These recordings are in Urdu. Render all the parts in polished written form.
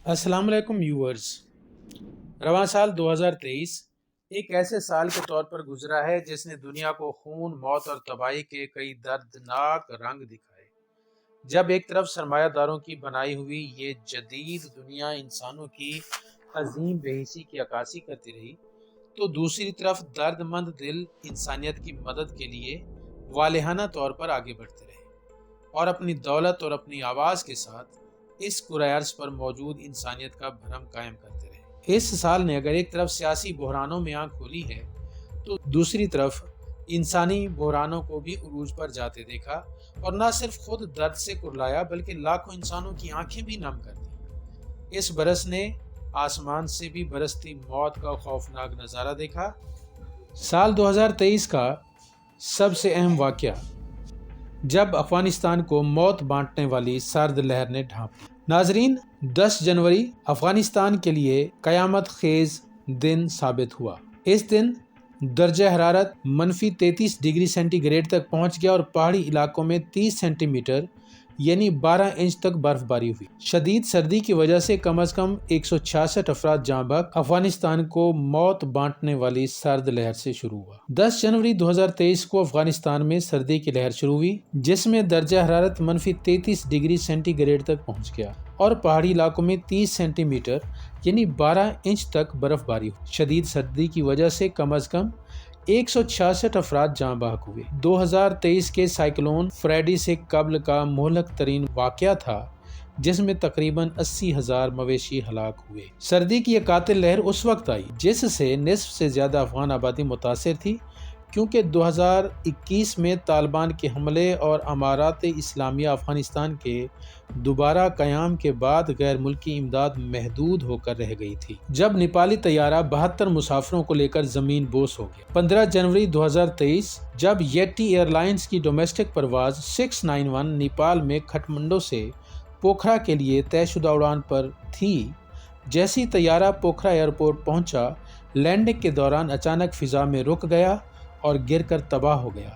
السلام علیکم ویورز۔ رواں سال 2023 ایک ایسے سال کے طور پر گزرا ہے جس نے دنیا کو خون، موت اور تباہی کے کئی دردناک رنگ دکھائے۔ جب ایک طرف سرمایہ داروں کی بنائی ہوئی یہ جدید دنیا انسانوں کی عظیم بے حسی کی عکاسی کرتی رہی، تو دوسری طرف درد مند دل انسانیت کی مدد کے لیے والہانہ طور پر آگے بڑھتے رہے اور اپنی دولت اور اپنی آواز کے ساتھ اس کرۂ ارض پر موجود انسانیت کا بھرم قائم کرتے رہے۔ اس سال نے اگر ایک طرف سیاسی بحرانوں میں آنکھ کھولی ہے تو دوسری طرف انسانی بحرانوں کو بھی عروج پر جاتے دیکھا، اور نہ صرف خود درد سے کرلایا بلکہ لاکھوں انسانوں کی آنکھیں بھی نم کر دیں۔ اس برس نے آسمان سے بھی برستی موت کا خوفناک نظارہ دیکھا۔ سال 2023 کا سب سے اہم واقعہ جب افغانستان کو موت بانٹنے والی سرد لہر نے ڈھانپ لیا۔ ناظرین، 10 جنوری افغانستان کے لیے قیامت خیز دن ثابت ہوا۔ اس دن درجہ حرارت -33 ڈگری سینٹی گریڈ تک پہنچ گیا اور پہاڑی علاقوں میں 30 سینٹی میٹر یعنی 12 انچ تک برف باری ہوئی۔ شدید سردی کی وجہ سے کم از کم 166 افراد جاں بحق۔ افغانستان کو موت بانٹنے والی سرد لہر سے شروع ہوا۔ 10 جنوری 2023 کو افغانستان میں سردی کی لہر شروع ہوئی، جس میں درجہ حرارت -33 ڈگری سینٹی گریڈ تک پہنچ گیا اور پہاڑی علاقوں میں 30 سینٹی میٹر یعنی 12 انچ تک برف باری ہوئی۔ شدید سردی کی وجہ سے کم از کم 166 افراد جاں بحق ہوئے۔ 2023 کے سائیکلون فریڈی سے قبل کا مہلک ترین واقعہ تھا، جس میں تقریباً 80,000 مویشی ہلاک ہوئے۔ سردی کی یہ قاتل لہر اس وقت آئی جس سے نصف سے زیادہ افغان آبادی متاثر تھی، کیونکہ 2021 میں طالبان کے حملے اور امارات اسلامیہ افغانستان کے دوبارہ قیام کے بعد غیر ملکی امداد محدود ہو کر رہ گئی تھی، جب نیپالی طیارہ 72 مسافروں کو لے کر زمین بوس ہو گیا۔ 15 جنوری 2023 جب یٹی ایئر لائنز کی ڈومیسٹک پرواز 691 نیپال میں کھٹمنڈو سے پوکھرا کے لیے طے شدہ اڑان پر تھی، جیسی طیارہ پوکھرا ایئرپورٹ پہنچا، لینڈنگ کے دوران اچانک فضا میں رک گیا اور گر کر تباہ ہو گیا۔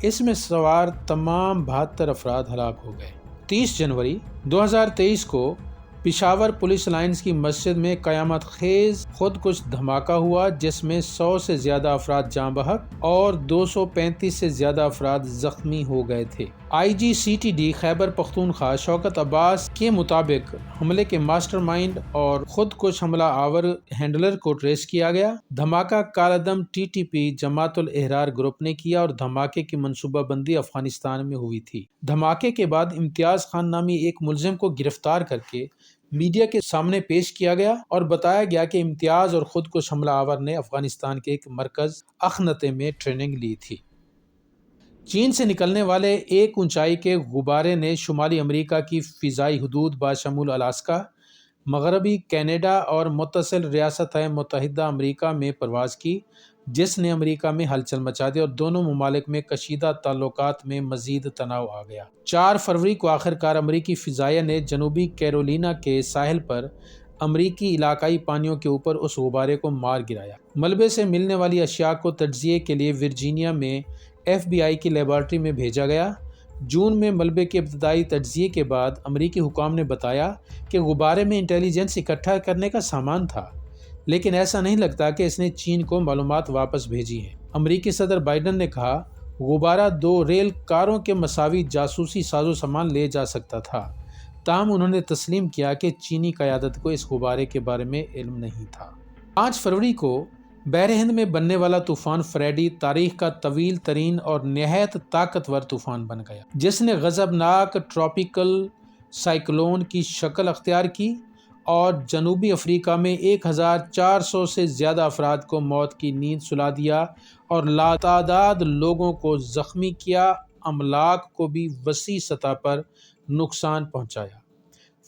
اس میں سوار تمام 72 افراد ہلاک ہو گئے۔ 30 جنوری 2023 کو پشاور پولیس لائنز کی مسجد میں قیامت خیز خودکش دھماکہ ہوا، جس میں 100 سے زیادہ افراد جاں بحق اور 235 سے زیادہ افراد زخمی ہو گئے تھے۔ IGCTD خیبر پختونخوا شوکت عباس کے مطابق حملے کے ماسٹر مائنڈ اور خودکش حملہ آور ہینڈلر کو ٹریس کیا گیا۔ دھماکہ کالعدم TTP جماعت الاحرار گروپ نے کیا اور دھماکے کی منصوبہ بندی افغانستان میں ہوئی تھی۔ دھماکے کے بعد امتیاز خان نامی ایک ملزم کو گرفتار کر کے میڈیا کے سامنے پیش کیا گیا اور بتایا گیا کہ امتیاز اور خودکش حملہ آور نے افغانستان کے ایک مرکز اخنتے میں ٹریننگ لی تھی۔ چین سے نکلنے والے ایک اونچائی کے غبارے نے شمالی امریکہ کی فضائی حدود بشمول الاسکا، مغربی کینیڈا اور متصل ریاستہائے متحدہ امریکہ میں پرواز کی، جس نے امریکہ میں ہلچل مچا دی اور دونوں ممالک میں کشیدہ تعلقات میں مزید تناؤ آ گیا۔ 4 فروری کو آخر کار امریکی فضائیہ نے جنوبی کیرولینا کے ساحل پر امریکی علاقائی پانیوں کے اوپر اس غبارے کو مار گرایا۔ ملبے سے ملنے والی اشیاء کو تجزیے کے لیے ورجینیا میں FBI کی لیبارٹری میں بھیجا گیا۔ جون میں ملبے کے ابتدائی تجزیے کے بعد امریکی حکام نے بتایا کہ غبارے میں انٹیلی جنس اکٹھا کرنے کا سامان تھا، لیکن ایسا نہیں لگتا کہ اس نے چین کو معلومات واپس بھیجی ہیں۔ امریکی صدر بائیڈن نے کہا، غبارہ 2 ریل کاروں کے مساوی جاسوسی سازو سامان لے جا سکتا تھا، تاہم انہوں نے تسلیم کیا کہ چینی قیادت کو اس غبارے کے بارے میں علم نہیں تھا۔ 5 فروری کو بحر ہند میں بننے والا طوفان فریڈی تاریخ کا طویل ترین اور نہایت طاقتور طوفان بن گیا، جس نے غضبناک ٹراپیکل سائیکلون کی شکل اختیار کی اور جنوبی افریقہ میں 1400 سے زیادہ افراد کو موت کی نیند سلا دیا اور لاتعداد لوگوں کو زخمی کیا، املاک کو بھی وسیع سطح پر نقصان پہنچایا۔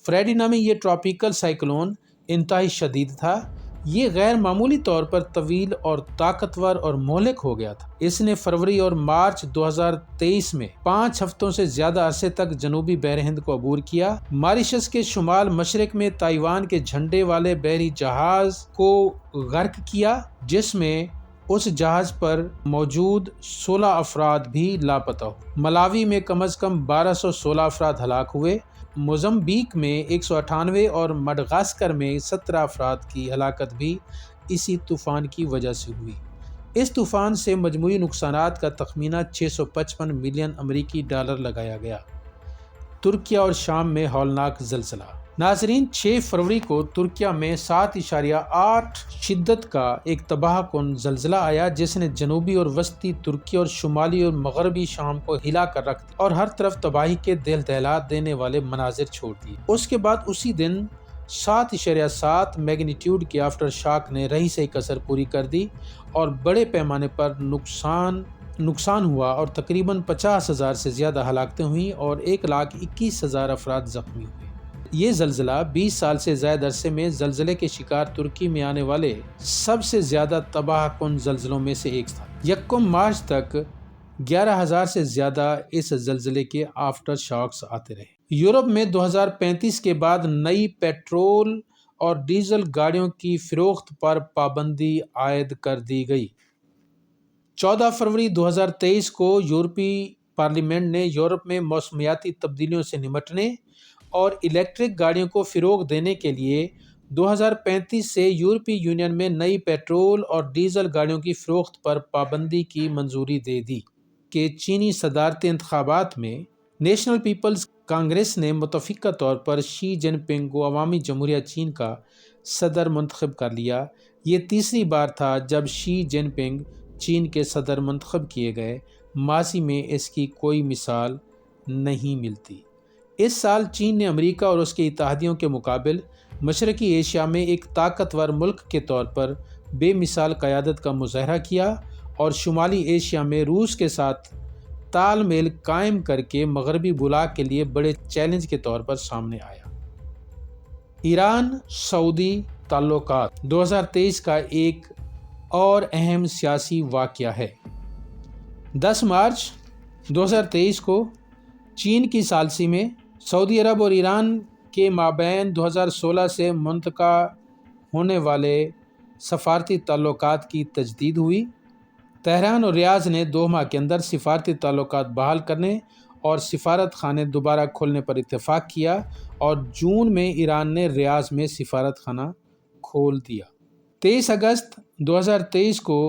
فریڈی نامی یہ ٹراپیکل سائیکلون انتہائی شدید تھا۔ یہ غیر معمولی طور پر طویل اور طاقتور اور مہلک ہو گیا تھا۔ اس نے فروری اور مارچ 2023 میں 5 ہفتوں سے زیادہ عرصے تک جنوبی بحر ہند کو عبور کیا، ماریشس کے شمال مشرق میں تائیوان کے جھنڈے والے بحری جہاز کو غرق کیا، جس میں اس جہاز پر موجود 16 افراد بھی لاپتہ ہوئے۔ ملاوی میں کم از کم 1216 افراد ہلاک ہوئے، موزمبیق میں 198 اور مڈغاسکر میں 17 افراد کی ہلاکت بھی اسی طوفان کی وجہ سے ہوئی۔ اس طوفان سے مجموعی نقصانات کا تخمینہ 655 ملین امریکی ڈالر لگایا گیا۔ ترکیہ اور شام میں ہولناک زلزلہ۔ ناظرین، 6 فروری کو ترکیہ میں 7.8 شدت کا ایک تباہ کن زلزلہ آیا، جس نے جنوبی اور وسطی ترکی اور شمالی اور مغربی شام کو ہلا کر رکھ دیا اور ہر طرف تباہی کے دل دہلا دینے والے مناظر چھوڑ دیے۔ اس کے بعد اسی دن 7.7 میگنیٹیوڈ کے آفٹر شاک نے رہی سہی کسر پوری کر دی اور بڑے پیمانے پر نقصان ہوا اور تقریباً 50,000 سے زیادہ ہلاکتیں ہوئیں اور 1,21,000 افراد زخمی ہوئے۔ یہ زلزلہ 20 سال سے زائد عرصے میں زلزلے کے شکار ترکی میں آنے والے سب سے زیادہ تباہ کن زلزلوں میں سے ایک تھا۔ 1 مارچ تک 11,000 سے زیادہ اس زلزلے کے آفٹر شاکس آتے رہے۔ یورپ میں 2035 کے بعد نئی پیٹرول اور ڈیزل گاڑیوں کی فروخت پر پابندی عائد کر دی گئی۔ 14 فروری 2023 کو یورپی پارلیمنٹ نے یورپ میں موسمیاتی تبدیلیوں سے نمٹنے اور الیکٹرک گاڑیوں کو فروغ دینے کے لیے 2035 سے یورپی یونین میں نئی پیٹرول اور ڈیزل گاڑیوں کی فروخت پر پابندی کی منظوری دے دی۔ کہ چینی صدارتی انتخابات میں نیشنل پیپلز کانگریس نے متفقہ طور پر شی جن پنگ کو عوامی جمہوریہ چین کا صدر منتخب کر لیا۔ یہ تیسری بار تھا جب شی جن پنگ چین کے صدر منتخب کیے گئے۔ ماضی میں اس کی کوئی مثال نہیں ملتی۔ اس سال چین نے امریکہ اور اس کے اتحادیوں کے مقابل مشرقی ایشیا میں ایک طاقتور ملک کے طور پر بے مثال قیادت کا مظاہرہ کیا اور شمالی ایشیا میں روس کے ساتھ تال میل قائم کر کے مغربی بلاک کے لیے بڑے چیلنج کے طور پر سامنے آیا۔ ایران سعودی تعلقات 2023 کا ایک اور اہم سیاسی واقعہ ہے۔ 10 مارچ 2023 کو چین کی ثالثی میں سعودی عرب اور ایران کے مابین 2016 سے منتقع ہونے والے سفارتی تعلقات کی تجدید ہوئی۔ تہران اور ریاض نے 2 ماہ کے اندر سفارتی تعلقات بحال کرنے اور سفارت خانے دوبارہ کھولنے پر اتفاق کیا اور جون میں ایران نے ریاض میں سفارت خانہ کھول دیا۔ 23 اگست 2023 کو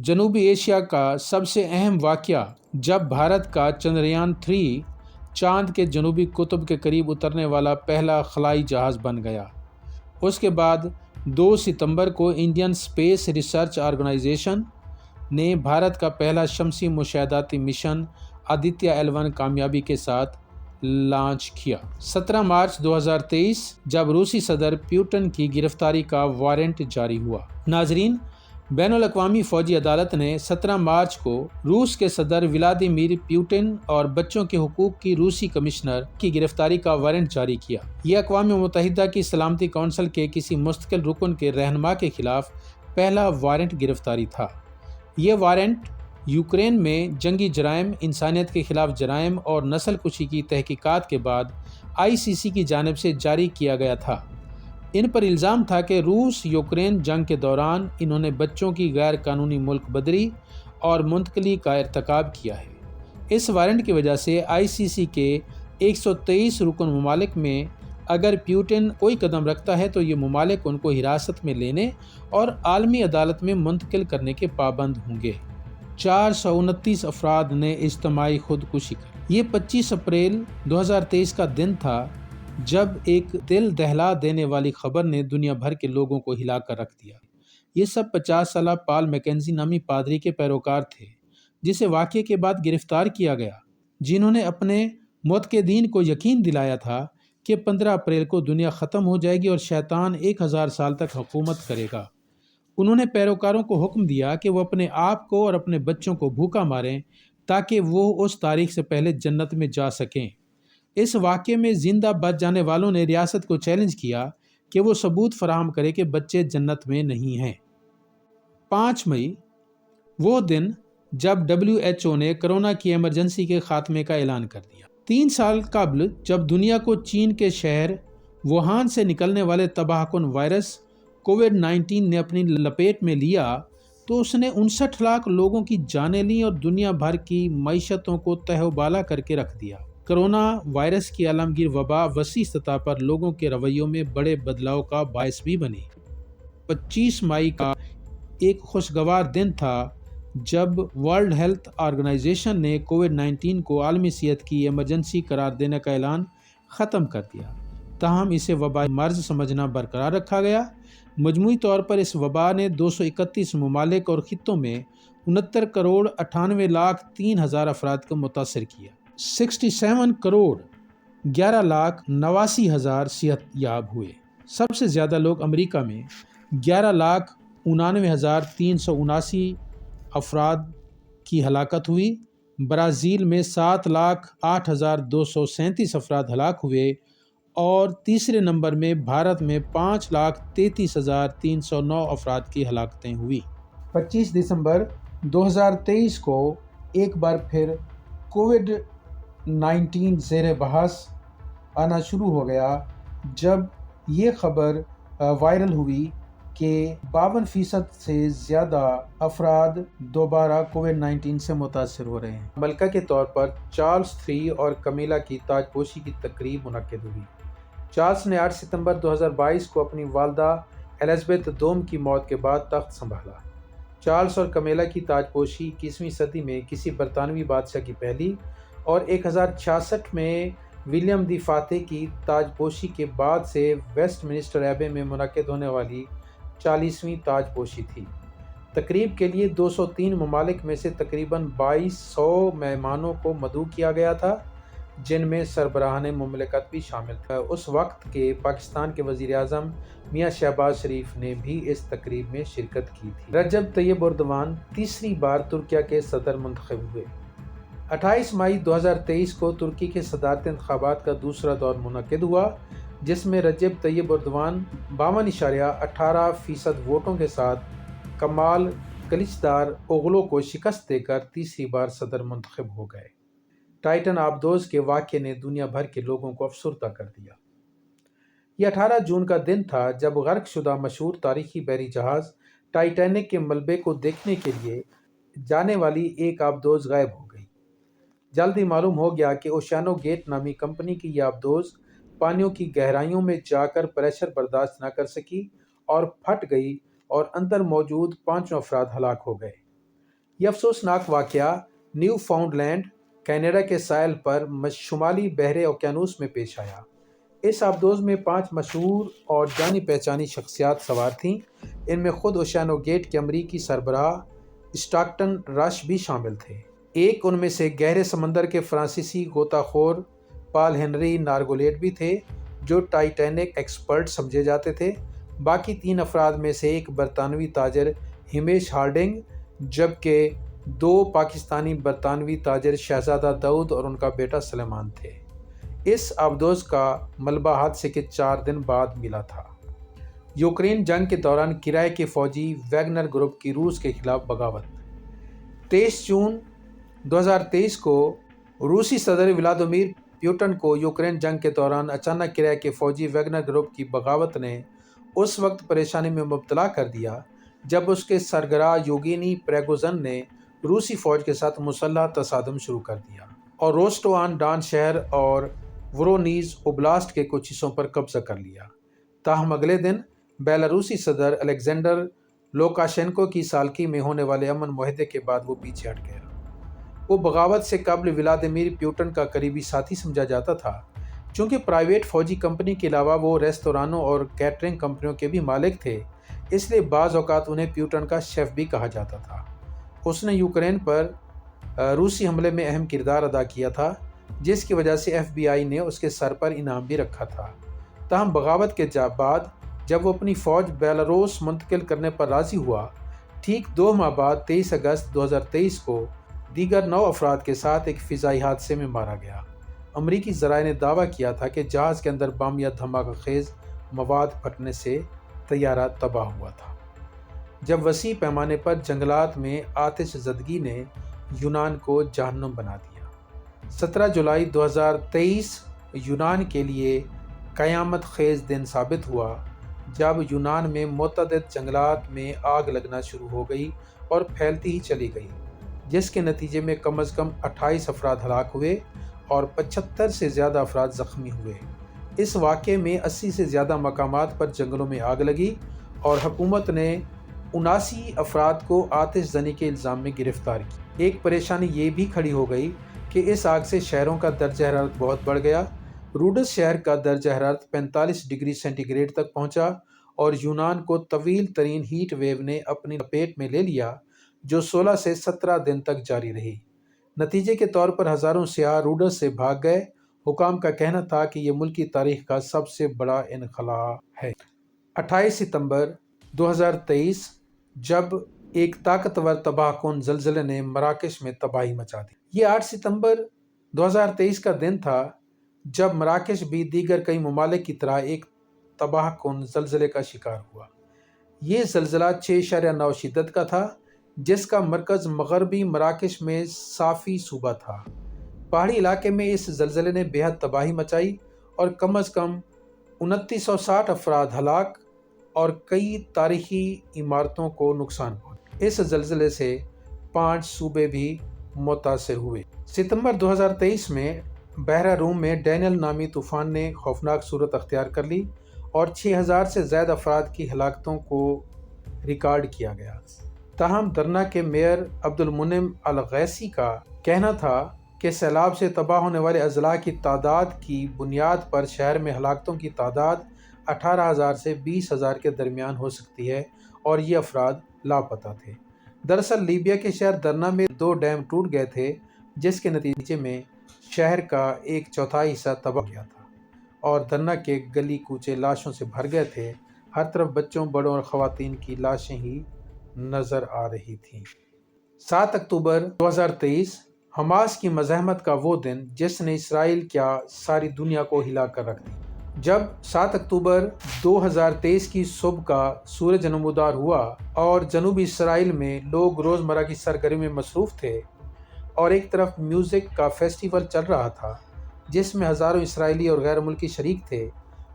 جنوبی ایشیا کا سب سے اہم واقعہ جب بھارت کا چندریان 3 چاند کے جنوبی قطب کے قریب اترنے والا پہلا خلائی جہاز بن گیا۔ اس کے بعد 2 ستمبر کو انڈین اسپیس ریسرچ آرگنائزیشن نے بھارت کا پہلا شمسی مشاہداتی مشن آدتیہ L1 کامیابی کے ساتھ لانچ کیا۔ 17 مارچ 2023 جب روسی صدر پیوٹن کی گرفتاری کا وارنٹ جاری ہوا۔ ناظرین، بین الاقوامی فوجی عدالت نے 17 مارچ کو روس کے صدر ولادیمیر پیوٹن اور بچوں کے حقوق کی روسی کمشنر کی گرفتاری کا وارنٹ جاری کیا۔ یہ اقوام متحدہ کی سلامتی کونسل کے کسی مستقل رکن کے رہنما کے خلاف پہلا وارنٹ گرفتاری تھا۔ یہ وارنٹ یوکرین میں جنگی جرائم، انسانیت کے خلاف جرائم اور نسل کشی کی تحقیقات کے بعد ICC کی جانب سے جاری کیا گیا تھا۔ ان پر الزام تھا کہ روس یوکرین جنگ کے دوران انہوں نے بچوں کی غیر قانونی ملک بدری اور منتقلی کا ارتکاب کیا ہے۔ اس وارنٹ کی وجہ سے ICC کے 123 رکن ممالک میں اگر پیوٹن کوئی قدم رکھتا ہے تو یہ ممالک ان کو حراست میں لینے اور عالمی عدالت میں منتقل کرنے کے پابند ہوں گے۔ 429 افراد نے اجتماعی خودکشی کی۔ یہ 25 اپریل 2023 کا دن تھا جب ایک دل دہلا دینے والی خبر نے دنیا بھر کے لوگوں کو ہلا کر رکھ دیا۔ یہ سب 50 سالہ پال میکنزی نامی پادری کے پیروکار تھے، جسے واقعے کے بعد گرفتار کیا گیا، جنہوں نے اپنے معتقدین کو یقین دلایا تھا کہ 15 اپریل کو دنیا ختم ہو جائے گی اور شیطان 1000 سال تک حکومت کرے گا۔ انہوں نے پیروکاروں کو حکم دیا کہ وہ اپنے آپ کو اور اپنے بچوں کو بھوکا ماریں تاکہ وہ اس تاریخ سے پہلے جنت میں جا سکیں۔ اس واقعے میں زندہ بچ جانے والوں نے ریاست کو چیلنج کیا کہ وہ ثبوت فراہم کرے کہ بچے جنت میں نہیں ہیں۔ 5 مئی وہ دن جب WHO نے کرونا کی ایمرجنسی کے خاتمے کا اعلان کر دیا۔ 3 سال قبل جب دنیا کو چین کے شہر ووہان سے نکلنے والے تباہ کن وائرس کووڈ-19 نے اپنی لپیٹ میں لیا تو اس نے 59 لاکھ لوگوں کی جانیں لیں اور دنیا بھر کی معیشتوں کو تہو بالا کر کے رکھ دیا۔ کرونا وائرس کی عالمگیر وبا وسیع سطح پر لوگوں کے رویوں میں بڑے بدلاؤ کا باعث بھی بنی۔ 25 مئی کا ایک خوشگوار دن تھا جب ورلڈ ہیلتھ آرگنائزیشن نے کووڈ-19 کو عالمی صحت کی ایمرجنسی قرار دینے کا اعلان ختم کر دیا، تاہم اسے وبائی مرض سمجھنا برقرار رکھا گیا۔ مجموعی طور پر اس وبا نے 231 ممالک اور خطوں میں 69 کروڑ 98 لاکھ 3 ہزار افراد کو متاثر کیا۔ 67 کروڑ 11 لاکھ 89 ہزار صحت یاب ہوئے۔ سب سے زیادہ لوگ امریکہ میں 11 لاکھ 99 ہزار 379 افراد کی ہلاکت ہوئی، برازیل میں 7 لاکھ 8 ہزار 237 افراد ہلاک ہوئے اور تیسرے نمبر میں بھارت میں 5 لاکھ 33 ہزار 309 افراد کی ہلاکتیں ہوئی۔ 25 دسمبر 2023 کو ایک بار پھر کووڈ-19 زیر بحث آنا شروع ہو گیا جب یہ خبر وائرل ہوئی کہ 52% سے زیادہ افراد دوبارہ کووڈ-19 سے متاثر ہو رہے ہیں۔ ملکہ کے طور پر چارلس III اور کمیلا کی تاج پوشی کی تقریب منعقد ہوئی۔ چارلس نے 8 ستمبر 2022 کو اپنی والدہ الزبتھ دوم کی موت کے بعد تخت سنبھالا۔ چارلس اور کمیلا کی تاج پوشی 21ویں صدی میں کسی برطانوی بادشاہ کی پہلی اور 1066 میں ولیم دی فاتح کی تاج پوشی کے بعد سے ویسٹ منسٹر ایبے میں منعقد ہونے والی 40ویں تاج پوشی تھی۔ تقریب کے لیے 203 ممالک میں سے تقریباً 2200 مہمانوں کو مدعو کیا گیا تھا، جن میں سربراہان مملکت بھی شامل تھے۔ اس وقت کے پاکستان کے وزیر اعظم میاں شہباز شریف نے بھی اس تقریب میں شرکت کی تھی۔ رجب طیب اردوان تیسری بار ترکیہ کے صدر منتخب ہوئے۔ 28 مئی 2023 کو ترکی کے صدارتی انتخابات کا دوسرا دور منعقد ہوا، جس میں رجب طیب اردوان 52.18% ووٹوں کے ساتھ کمال کلچدار اوغلو کو شکست دے کر تیسری بار صدر منتخب ہو گئے۔ ٹائٹن آبدوز کے واقعے نے دنیا بھر کے لوگوں کو افسردہ کر دیا۔ یہ 18 جون کا دن تھا جب غرق شدہ مشہور تاریخی بحری جہاز ٹائٹینک کے ملبے کو دیکھنے کے لیے جانے والی ایک آبدوز غائب ہو گئی۔ جلد ہی معلوم ہو گیا کہ اوشیانو گیٹ نامی کمپنی کی یہ آبدوز پانیوں کی گہرائیوں میں جا کر پریشر برداشت نہ کر سکی اور پھٹ گئی اور اندر موجود 5 افراد ہلاک ہو گئے۔ یہ افسوسناک واقعہ نیو فاؤنڈ لینڈ، کینیڈا کے ساحل پر شمالی بحر اوقیانوس میں پیش آیا۔ اس آبدوز میں 5 مشہور اور جانی پہچانی شخصیات سوار تھیں۔ ان میں خود اوشیانو گیٹ کے امریکی سربراہ اسٹاکٹن رش بھی شامل تھے۔ ایک ان میں سے گہرے سمندر کے فرانسیسی غوطہ خور پال ہنری نارگولیٹ بھی تھے، جو ٹائٹینک ایکسپرٹ سمجھے جاتے تھے۔ باقی 3 افراد میں سے ایک برطانوی تاجر ہمیش ہارڈنگ، جبکہ 2 پاکستانی برطانوی تاجر شہزادہ داؤد اور ان کا بیٹا سلیمان تھے۔ اس آبدوز کا ملبہ حادثے کے 4 دن بعد ملا تھا۔ یوکرین جنگ کے دوران کرائے کے فوجی ویگنر گروپ کی روس کے خلاف بغاوت۔ 23 جون 2023 کو روسی صدر ولادیمیر پیوٹن کو یوکرین جنگ کے دوران اچانک کرائے کے فوجی ویگنر گروپ کی بغاوت نے اس وقت پریشانی میں مبتلا کر دیا جب اس کے سربراہ یوگینی پریگوژن نے روسی فوج کے ساتھ مسلح تصادم شروع کر دیا اور روسٹو آن ڈان شہر اور ورونیز اوبلاسٹ کے کچھ حصوں پر قبضہ کر لیا۔ تاہم اگلے دن بیلاروسی صدر الیگزینڈر لوکاشینکو کی سالگی میں ہونے والے امن معاہدے کے بعد وہ پیچھے ہٹ گیا۔ وہ بغاوت سے قبل ولادیمیر پیوٹن کا قریبی ساتھی سمجھا جاتا تھا۔ چونکہ پرائیویٹ فوجی کمپنی کے علاوہ وہ ریستورانوں اور کیٹرنگ کمپنیوں کے بھی مالک تھے، اس لیے بعض اوقات انہیں پیوٹن کا شیف بھی کہا جاتا تھا۔ اس نے یوکرین پر روسی حملے میں اہم کردار ادا کیا تھا، جس کی وجہ سے FBI نے اس کے سر پر انعام بھی رکھا تھا۔ تاہم بغاوت کے بعد جب وہ اپنی فوج بیلاروس منتقل کرنے پر راضی ہوا، ٹھیک 2 ماہ بعد 23 اگست 2023 کو دیگر 9 افراد کے ساتھ ایک فضائی حادثے میں مارا گیا۔ امریکی ذرائع نے دعویٰ کیا تھا کہ جہاز کے اندر بم یا دھماکہ خیز مواد پھٹنے سے طیارہ تباہ ہوا تھا۔ جب وسیع پیمانے پر جنگلات میں آتش زدگی نے یونان کو جہنم بنا دیا۔ 17 جولائی 2023 یونان کے لیے قیامت خیز دن ثابت ہوا جب یونان میں متعدد جنگلات میں آگ لگنا شروع ہو گئی اور پھیلتی ہی چلی گئی، جس کے نتیجے میں کم از کم 28 افراد ہلاک ہوئے اور 75 سے زیادہ افراد زخمی ہوئے۔ اس واقعے میں 80 سے زیادہ مقامات پر جنگلوں میں آگ لگی اور حکومت نے 79 افراد کو آتش زنی کے الزام میں گرفتار کیا۔ ایک پریشانی یہ بھی کھڑی ہو گئی کہ اس آگ سے شہروں کا درجہ حرارت بہت بڑھ گیا۔ روڈس شہر کا درجہ حرارت 45 ڈگری سینٹی گریڈ تک پہنچا اور یونان کو طویل ترین ہیٹ ویو نے اپنی لپیٹ میں لے لیا جو 16 سے 17 دن تک جاری رہی۔ نتیجے کے طور پر ہزاروں سیاح روڈس سے بھاگ گئے۔ حکام کا کہنا تھا کہ یہ ملکی تاریخ کا سب سے بڑا انخلا ہے۔ 28 ستمبر 2023 جب ایک طاقتور تباہ کن زلزلے نے مراکش میں تباہی مچا دی۔ یہ 8 ستمبر 2023 کا دن تھا جب مراکش بھی دیگر کئی ممالک کی طرح ایک تباہ کن زلزلے کا شکار ہوا۔ یہ زلزلہ 6.9 شدت کا تھا جس کا مرکز مغربی مراکش میں صافی صوبہ تھا۔ پہاڑی علاقے میں اس زلزلے نے بے حد تباہی مچائی اور کم از کم 2960 افراد ہلاک اور کئی تاریخی عمارتوں کو نقصان پہنچا۔ اس زلزلے سے 5 صوبے بھی متاثر ہوئے۔ ستمبر 2023 میں بحیرہ روم میں ڈینیل نامی طوفان نے خوفناک صورت اختیار کر لی اور 6000 سے زائد افراد کی ہلاکتوں کو ریکارڈ کیا گیا۔ تاہم درنا کے میئر عبدالمنعم الغیثی کا کہنا تھا کہ سیلاب سے تباہ ہونے والے اضلاع کی تعداد کی بنیاد پر شہر میں ہلاکتوں کی تعداد 18,000 سے 20,000 کے درمیان ہو سکتی ہے اور یہ افراد لاپتہ تھے۔ دراصل لیبیا کے شہر درنا میں 2 ڈیم ٹوٹ گئے تھے جس کے نتیجے میں شہر کا 1/4 حصہ تباہ ہو گیا تھا اور درنا کے گلی کوچے لاشوں سے بھر گئے تھے۔ ہر طرف بچوں، بڑوں اور خواتین کی لاشیں ہی نظر آ رہی تھیں۔ 7 اکتوبر 2023 حماس کی مزاحمت کا وہ دن جس نے اسرائیل کیا ساری دنیا کو ہلا کر رکھ دیا۔ جب 7 اکتوبر 2023 کی صبح کا سورج نمودار ہوا اور جنوبی اسرائیل میں لوگ روزمرہ کی سرگرمی میں مصروف تھے اور ایک طرف میوزک کا فیسٹیول چل رہا تھا جس میں ہزاروں اسرائیلی اور غیر ملکی شریک تھے،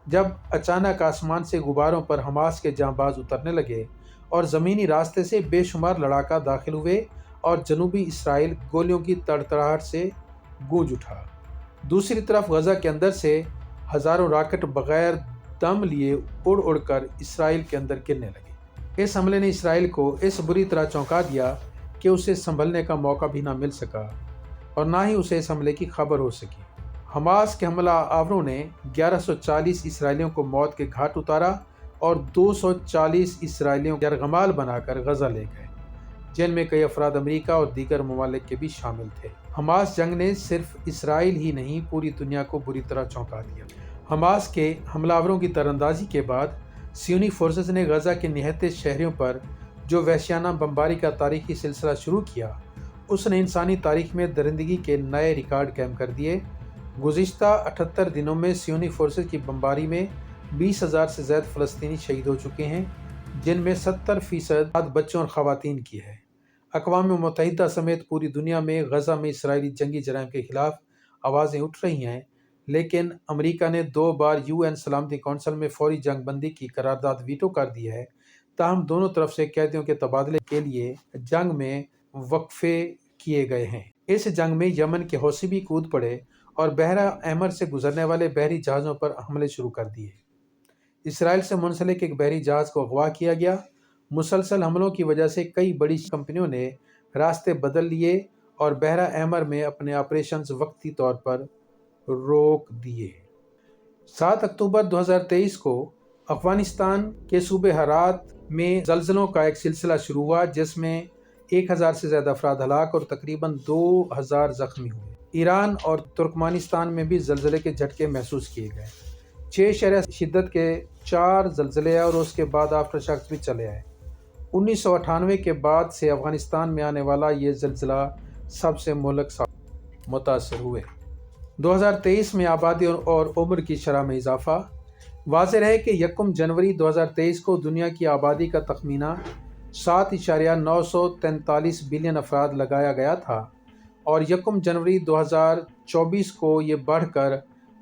جب اچانک آسمان سے غباروں پر حماس کے جانباز اترنے لگے اور زمینی راستے سے بے شمار لڑاکا داخل ہوئے اور جنوبی اسرائیل گولیوں کی تڑتڑاہٹ سے گونج اٹھا۔ دوسری طرف غزہ کے اندر سے ہزاروں راکٹ بغیر دم لیے اڑ کر اسرائیل کے اندر گرنے لگے۔ اس حملے نے اسرائیل کو اس بری طرح چونکا دیا کہ اسے سنبھلنے کا موقع بھی نہ مل سکا اور نہ ہی اسے اس حملے کی خبر ہو سکی۔ حماس کے حملہ آوروں نے 1140 اسرائیلیوں کو موت کے گھاٹ اتارا اور 240 اسرائیلیوں کو یرغمال بنا کر غزہ لے گئے، جن میں کئی افراد امریکہ اور دیگر ممالک کے بھی شامل تھے۔ حماس جنگ نے صرف اسرائیل ہی نہیں پوری دنیا کو بری طرح چونکا دیا۔ حماس کے حملہ آوروں کی تیراندازی کے بعد صہیونی فورسز نے غزہ کے نہتے شہریوں پر جو وحشیانہ بمباری کا تاریخی سلسلہ شروع کیا، اس نے انسانی تاریخ میں درندگی کے نئے ریکارڈ قائم کر دیے۔ گزشتہ 78 دنوں میں صہیونی فورسز کی بمباری میں 20,000 سے زائد فلسطینی شہید ہو چکے ہیں، جن میں 70% بچوں اور خواتین کی ہے۔ اقوام متحدہ سمیت پوری دنیا میں غزہ میں اسرائیلی جنگی جرائم کے خلاف آوازیں اٹھ رہی ہیں، لیکن امریکہ نے 2 بار UN سلامتی کونسل میں فوری جنگ بندی کی قرارداد ویٹو کر دی ہے۔ تاہم دونوں طرف سے قیدیوں کے تبادلے کے لیے جنگ میں وقفے کیے گئے ہیں۔ اس جنگ میں یمن کے حوثی بھی کود پڑے اور بحیرہ احمر سے گزرنے والے بحری جہازوں پر حملے شروع کر دیے۔ اسرائیل سے منسلک ایک بحری جہاز کو اغوا کیا گیا۔ مسلسل حملوں کی وجہ سے کئی بڑی کمپنیوں نے راستے بدل لیے اور بحیرہ احمر میں اپنے آپریشنز وقتی طور پر روک دیے۔ 7 اکتوبر 2023 کو افغانستان کے صوبے ہرات میں زلزلوں کا ایک سلسلہ شروع ہوا جس میں 1000 سے زیادہ افراد ہلاک اور تقریباً 2000 زخمی ہوئے۔ ایران اور ترکمانستان میں بھی زلزلے کے جھٹکے محسوس کیے گئے۔ 6 شدت کے 4 زلزلے اور اس کے بعد آفٹر شاکس بھی چلے آئے۔ 1998 کے بعد سے افغانستان میں آنے والا یہ زلزلہ سب سے مہلک متاثر ہوئے۔ 2023 میں آبادی اور عمر کی شرح میں اضافہ۔ واضح رہے کہ 1 جنوری 2023 کو دنیا کی آبادی کا تخمینہ 7.943 بلین افراد لگایا گیا تھا اور 1 جنوری 2024 کو یہ بڑھ کر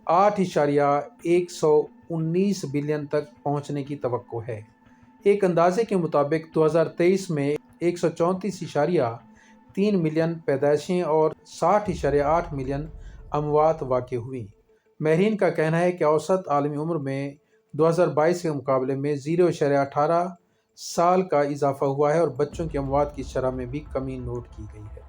8.119 بلین تک پہنچنے کی توقع ہے۔ ایک اندازے کے مطابق 2023 میں 134.3 ملین پیدائشیں اور 60.8 ملین اموات واقع ہوئیں۔ ماہرین کا کہنا ہے کہ اوسط عالمی عمر میں 2022 کے مقابلے میں 0.18 سال کا اضافہ ہوا ہے اور بچوں کی اموات کی شرح میں بھی کمی نوٹ کی گئی ہے۔